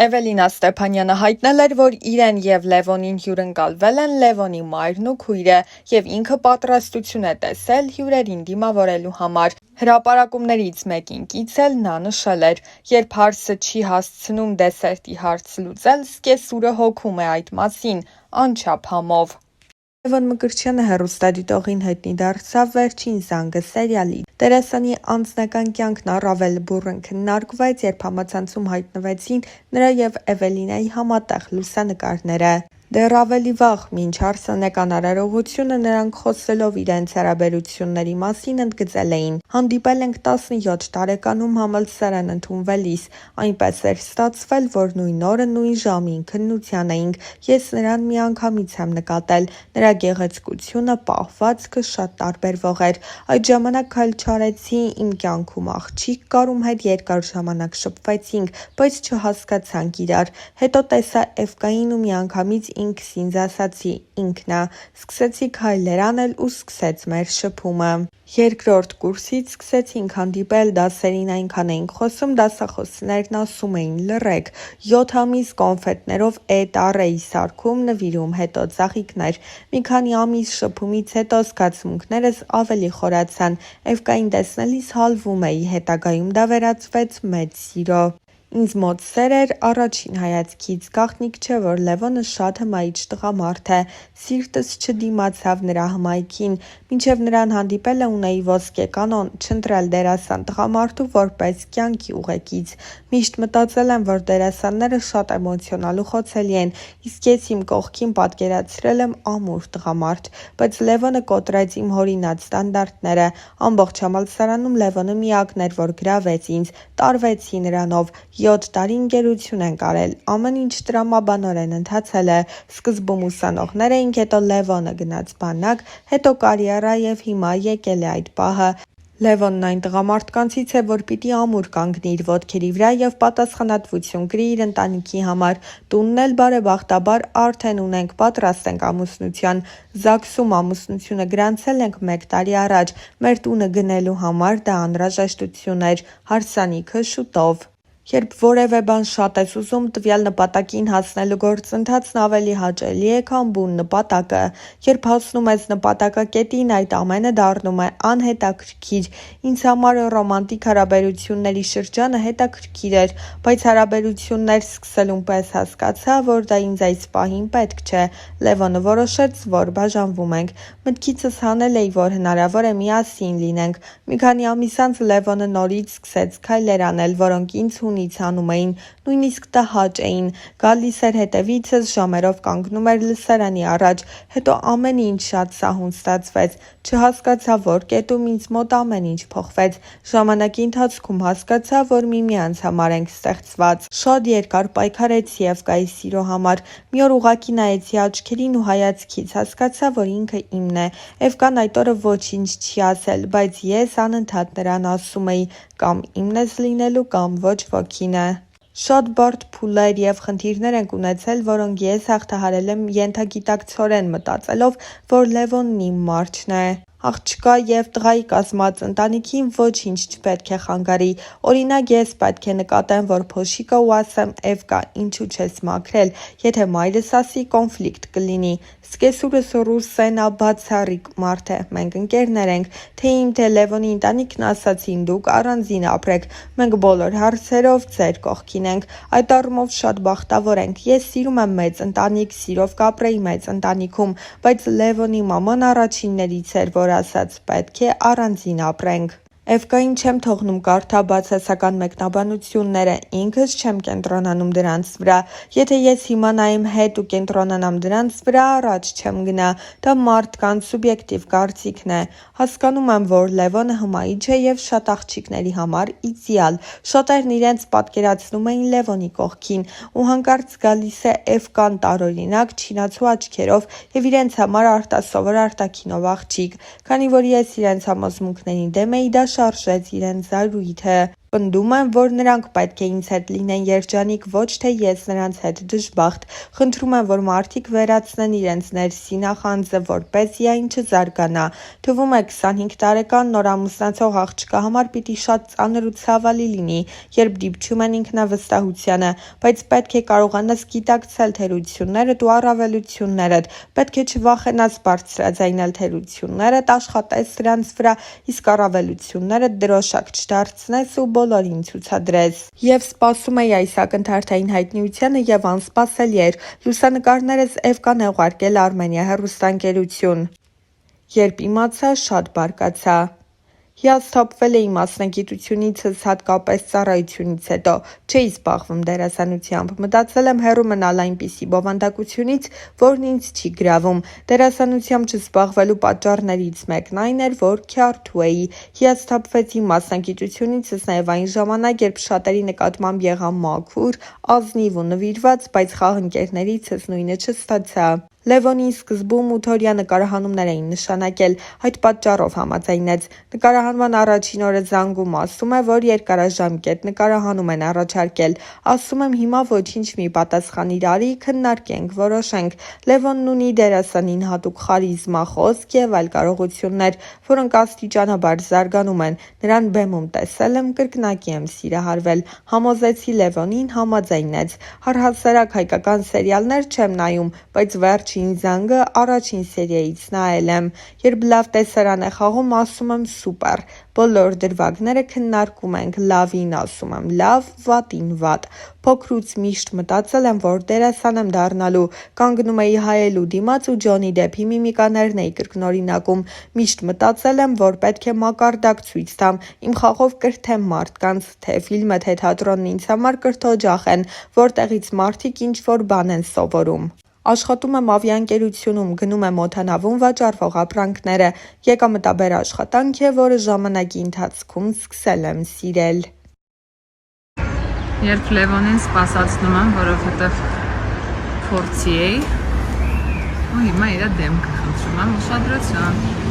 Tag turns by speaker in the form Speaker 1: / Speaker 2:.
Speaker 1: Էվելինա Ստեփանյանը հայտնել էր, որ իրեն և Լևոնին հյուրընկալվել են Լևոնի մայրն ու քույրը և ինքը պատրաստություն է տեսել հյուրերին դիմավորելու համար։ Հրապարակումներից մեկին կից էլ նա նշել էր. «Երբ հարսը չի հասցնում դեսերտի հարց լուծել, սկեսուրը հոգում է այդ մասին, անչափ համով»։ Լևոն Մկրտչյանը հեռուստադիտողին հայտնի դարձավ «Վերջին զանգը» սերիալից։ Դերասանի անձնական կյանքն առավել բուռն քննարկվեց, երբ համացանցում հայտնվեցին նրա և Էվելինայի համատեղ լուսանկարները։ Դեռ ավելի վաղ, մինչ հարսանեկան արարողությունը, նրանք խոսելով իրենց հարաբերությունների մասին ընդգծել էին. «Հանդիպել ենք 17 տարեկանում համալսարան ընդունվելիս։ Այնպես էր ստացվել, որ նույն օրը, նույն ժամին քննության էինք։ Ես նրան միանգամից եմ նկատել։ Նրա գեղեցկությունը, պահվածքը շատ տարբերվող էր։ Այդ ժամանակ քայլ չարեցի, իմ կյանքում աղջիկ կար, ում հետ երկար ժամանակ շփվեցինք, բայց չհասկացանք իրար։ Հետո տեսա Էվկային ու միանգամից ինքս ինձ ասացի՝ ինքն ա։ Սկսեցի քայլեր անել ու սկսեց մեր շփումը։ Երկրորդ կուրսից սկսեցինք հանդիպել, դասերին այնքան էինք խոսում, դասախոսներն ասում էին՝ լռեք։ 7 ամիս կոնֆետներով էտար էի սարքում, նվիրում, հետո ծաղիկներ։ Մի քանի ամիս շփումից հետո զգացմունքներս ավելի խորացան։ Էվկային տեսնելիս հալվում էի, հետագայում դա վերածվեց մեծ սիրո։ Ինձ մոտ սեր էր առաջին հայացքից։ Գաղտնիք չէ, որ Լևոնը շատ հմայիչ տղամարդ է։ Սիրտս չդիմացավ նրա հմայքին։ Մինչև նրան հանդիպելը ունեի ոսկե կանոն՝ չընտրել դերասան տղամարդու որպես կյանքի ուղեկից։ Միշտ մտածել եմ, որ դերասանները շատ էմոցիոնալ ու խոցելի են, իսկ ես իմ կողքին պատկերացրել եմ ամուր տղամարդ։ Բայց Լևոնը կոտրեց իմ հորինած ստանդարտները։ Ամբողջ համալսարանում Լևոնը միակն էր, որ գրավեց ինձ։ Տարվեցի նրանով։ 7 տարի ընկերություն ենք արել։ Ամեն ինչ տրամաբանորեն ընթացել է։ Սկզբում ուսանողներ էինք, հետո Լևոնը գնաց բանակ, հետո կարիերա և հիմա եկել է այդ պահը։ Լևոնն այն տղամարդկանցից է, որ պիտի ամուր կանգնի իր ոտքերի վրա և պատասխանատվություն կրի իր ընտանիքի համար։ Տունն էլ բարեբախտաբար արդեն ունենք, պատրաստ ենք ամուսնության։ ԶԱԳՍ-ում ամուսնությունը գրանցել ենք 1 տարի առաջ։ Մեր տունը գնելու համար դա անհրաժեշտություն էր։ Հարսանիքը շուտով։ Երբ որևէ բան շատ ես ուզում, տվյալ նպատակին հասնելու գործընթացն ավելի հաճելի է, քան բուն նպատակը։ Երբ հասնում ես նպատակակետին, այդ ամենը դառնում է անհետաքրքիր։ Ինձ համար ռոմանտիկ հարաբերությունների շրջանը հետաքրքիր էր, բայց հարաբերություններ սկսելուն պես հասկացա, որ դա ինձ այս պահին պետք չէ։ Լևոնը որոշեց, որ բաժանվում ենք։ Մտքիցս հանել էի, որ հնարավոր է միասին լինենք։ Մի քանի ամիս անց Լևոնը նորից սկսեց քայլեր անել, որոնք ինձ հունից հանում էին, նույնիսկ տհաճ էին։ Գալիս էր հետևիցս, ժամերով կանգնում էր լսարանի առաջ։ Հետո ամեն ինչ շատ սահուն ստացվեց։ Չհասկացա որ կետում ինձ մոտ ամեն ինչ փոխվեց։ Ժամանակի ընթացքում հասկացա, որ միմյանց համար ենք ստեղծված։ Շատ երկար պայքարեցի Էվկայի սիրո համար։ Մի օր ուղղակի նայեցի աչքերին ու հայացքից հասկացա, որ ինքը իմն է։ Էվկան այդ օրը ոչինչ չի ասել, բայց ես անընդհատ նրան ասում էի՝ կամ իմն ես լինելու, կամ ոչ ոքինը։ Շատ բարդ փուլեր և խնդիրներ ենք ունեցել, որոնք ես հաղթահարել եմ ենթագիտակցորեն մտածելով, որ Լևոնն իմ մարջն է։ Աղջկա և տղայի կազմած ընտանիքին ոչինչ չպետք է խանգարի։ Օրինակ, ես պետք է նկատեմ, որ փոշիկը ու ասեմ՝ Էվկա, ինչու չես մաքրել։ Եթե մայրս ասի, կոնֆլիկտ կլինի։ Սկեսուրս Ռուսեն ա բացառիկ մարդ է, մենք ընկերներ ենք։ Թե իմ, թե Լևոնի ընտանիքն ասացին՝ դուք առանձին ապրեք, մենք բոլոր հարցերով ձեր կողքին ենք։ Այդ առումով շատ բախտավոր ենք։ Ես սիրում եմ մեծ ընտանիք, սիրով կապրեի մեծ ընտանիքում, բայց Լևոնի մաման առաջիններից էր, որ ասաց՝ պետք է առանձին ապրենք։ Էվկային չեմ թողնում կարդա բացասական մեկնաբանությունները, ինքս չեմ կենտրոնանում դրանց վրա։ Եթե ես հիմա նայեմ հետ ու կենտրոնանամ դրանց վրա, առաջ չեմ գնա։ Դա մարդկանց սուբյեկտիվ կարծիքն է։ Հասկանում եմ, որ Լևոնը հմայիչ է և շատ աղջիկների համար իդեալ։ Շատերն իրենց պատկերացնում էին Լևոնի կողքին, ու հանկարծ գալիս է Էվկան տարօրինակ, չինացու աչքերով և իրենց համար արտասովոր արտաքինով աղջիկ։ Քանի որ ես իրենց համոզմունքներին դեմ էի, դա շարժեց իրենց զայրույթը։ պնդում եմ, որ նրանք պետք է ինձ հետ լինեն երջանիկ, ոչ թե ես նրանց հետ դժբախտ։ Խնդրում եմ, որ մարդիկ վերացնեն իրենց ներսի նախանձը, որպեսզի այն չզարգանա։ Թվում է 25 տարեկան նոր ամուսնացող աղջկա համար պիտի շատ ծանր ու ցավալի լինի, երբ դիպչում են ինքնավստահությանը, բայց պետք է կարողանաս գիտակցել թերություններդ ու առավելություններդ, պետք է չվախենաս բարձրաձայնել թերություններդ, աշխատես դրանց վրա, իսկ առավելություններդ դրոշակ չդարձնես ու բոլորին ցուցադրես։ Եվ սպասում էի այս ակնթարթային հայտնիությանը եւ անսպասելի էր, լուսանկարներս Էվկան է ուղարկել Արմենիա հեռուստաընկերություն։ Երբ իմացա, շատ բարկացա։ Հիասթափվել էի մասնագիտությունիցս, հատկապես ծառայությունից հետո, չէի զբաղվում դերասանությամբ, մտածել եմ հեռու մնալ այնպիսի բովանդակությունից, որն ինձ չի գրավում։ Դերասանությամբ չզբաղվելու պատճառներից մեկն այն էր, որ քյարթու էի։ Հիասթափվեցի մասնագիտությունիցս նաև այն ժամանակ, երբ շատերի նկատմամբ եղա մաքուր, ազնիվ ու նվիրված, բայց խաղընկերներիցս նույնը չստացա։ Լևոնին սկզբում ու Թորյա նկարահանումներ էին նշանակել, այդ պատճառով համաձայնեց։ Նկարահանման առաջին օրը զանգում ասում է, որ երկարաժամկետ նկարահանում են առաջարկել։ Ասում եմ հիմա ոչինչ մի պատասխանիր արի, քննարկենք, որոշենք։ Լևոնն ունի դերասանին հատուկ խարիզմա, խոսք եւ այլ կարողություններ, որոնք աստիճանաբար զարգանում են։ Նրան բեմում տեսել եմ, կրկնակի եմ սիրահարվել։ Համոզեցի Լևոնին, համաձայնեց։ Առհասարակ հայկական սերիալներ չեմ նայում, բայց վերջին զանգը առաջին սերիայից նայել եմ։ Երբ լավ տեսարան է խաղում, ասում եմ սուպեր։ Բոլոր դրվագները քննարկում ենք, լավին ասում եմ լավ, վատին վատ։ Փոքրուց միշտ մտածել եմ, որ դերասան եմ դառնալու։ Կանգնում էի հայելու դիմաց ու Ջոնի Դեփի միմիկաներն էի կրկնօրինակում։ Միշտ մտածել եմ, որ պետք է մակարդակ ցույց տամ, իմ խաղով կրթեմ մարդկանց, թե ֆիլմը, թե թատրոնն ինձ համար կրթօջախ են, որտեղից մարդիկ ինչ-որ բան են սովորում։ Աշխատում եմ ավիաընկերությունում, գնում եմ օդանավում վաճառվող ապրանքները։ Եկամտաբեր աշխատանք է, որը ժամանակի ընթացքում սկսել եմ սիրել։
Speaker 2: Երբ Լևոնին սպասացնում եմ, որովհետև փորձի էի, ու հիմա իր դեմքը խնդրում եմ ուշադրություն։